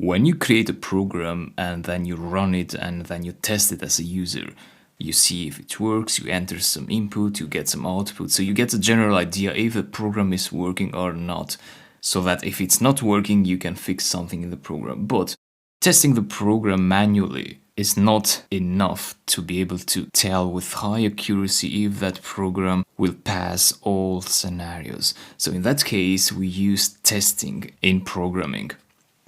When you create a program and then you run it and then you test it as a user, you see if it works, you enter some input, you get some output. So you get a general idea if the program is working or not. So that if it's not working, you can fix something in the program. But testing the program manually is not enough to be able to tell with high accuracy if that program will pass all scenarios. So in that case, we use testing in programming.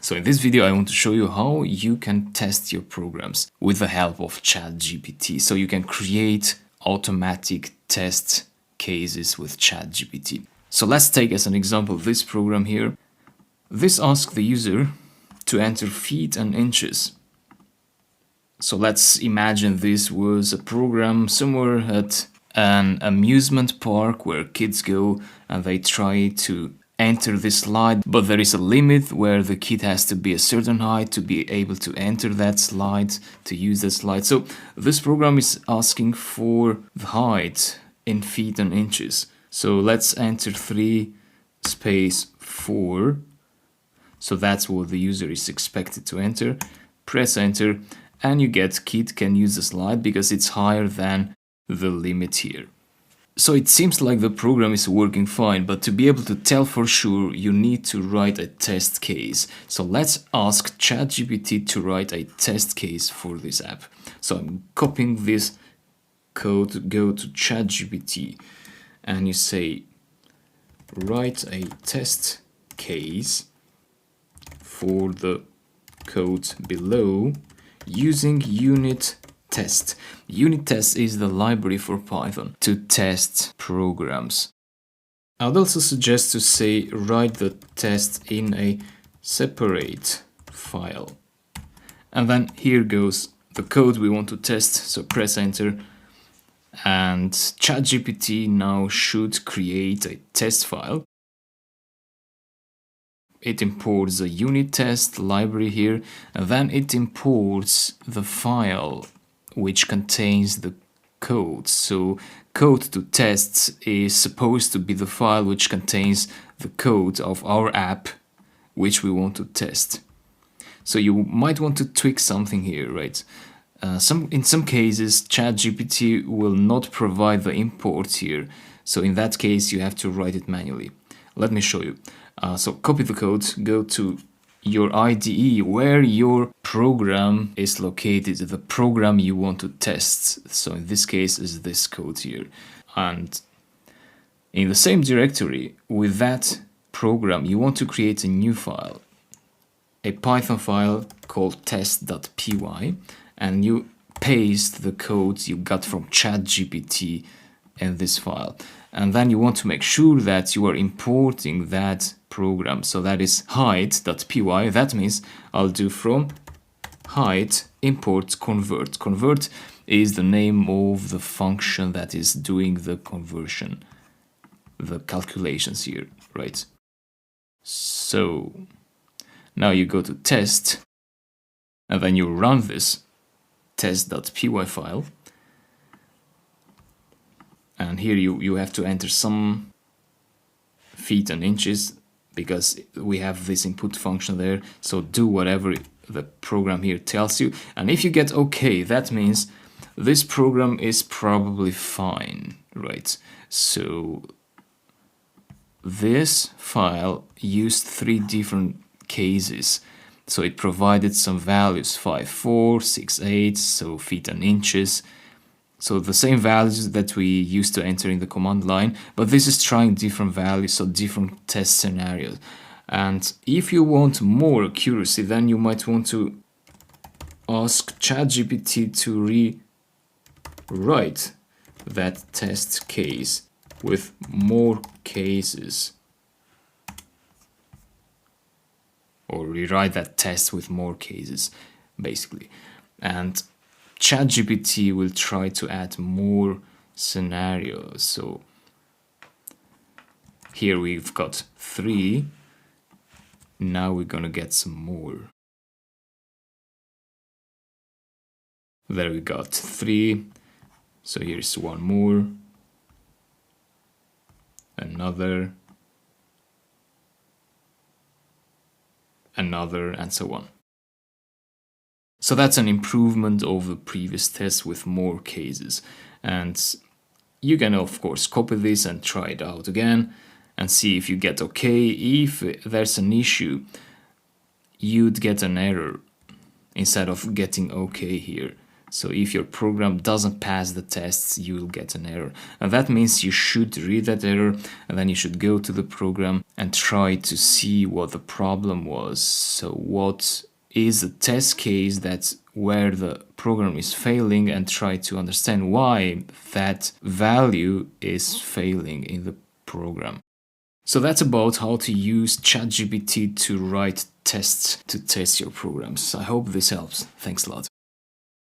So in this video, I want to show you how you can test your programs with the help of ChatGPT. So you can create automatic test cases with ChatGPT. So let's take as an example this program here. This asks the user to enter feet and inches. So let's imagine this was a program somewhere at an amusement park where kids go and they try to enter this slide, but there is a limit where the kid has to be a certain height to be able to enter that slide, to use that slide. So this program is asking for the height in feet and inches. So let's enter 3 space 4. So that's what the user is expected to enter. Press enter and you get kid can use the slide because it's higher than the limit here. So it seems like the program is working fine, but to be able to tell for sure, you need to write a test case. So let's ask ChatGPT to write a test case for this app. So I'm copying this code, go to ChatGPT, and you say, write a test case for the code below using unit test. Unit test is the library for Python to test programs. I would also suggest to say write the test in a separate file. And then here goes the code we want to test. So press enter and ChatGPT now should create a test file. It imports a unit test library here, and then it imports the file which contains the code. So code to tests is supposed to be the file which contains the code of our app which we want to test. So you might want to tweak something here, right? In some cases, ChatGPT will not provide the import here. So in that case, you have to write it manually. Let me show you. So copy the code, go to your IDE where your program is located, the program you want to test. So in this case is this code here. And in the same directory with that program, you want to create a new file, a Python file called test.py, and you paste the code you got from ChatGPT in this file. And then you want to make sure that you are importing that program. So that is height.py. That means I'll do from height import convert. Convert is the name of the function that is doing the conversion, the calculations here, right? So now you go to test and then you run this test.py file. And here you have to enter some feet and inches because we have this input function there. So do whatever the program here tells you. And if you get OK, that means this program is probably fine, right? So this file used 3 different cases. So it provided some values, 5, 4, 6, 8, so feet and inches. So the same values that we used to enter in the command line, but this is trying different values, so different test scenarios. And if you want more accuracy, then you might want to ask ChatGPT to rewrite that test case with more cases. Or rewrite that test with more cases, basically. And ChatGPT will try to add more scenarios. So here we've got 3. Now we're gonna get some more. There we got 3. So here's one more. Another. Another, and so on. So that's an improvement over previous tests with more cases. And you can of course copy this and try it out again and see if you get okay. If there's an issue, you'd get an error instead of getting okay here. So if your program doesn't pass the tests, you'll get an error. And that means you should read that error and then you should go to the program and try to see what the problem was. So what is a test case that's where the program is failing, and try to understand why that value is failing in the program. So that's about how to use ChatGPT to write tests to test your programs. I hope this helps. Thanks a lot.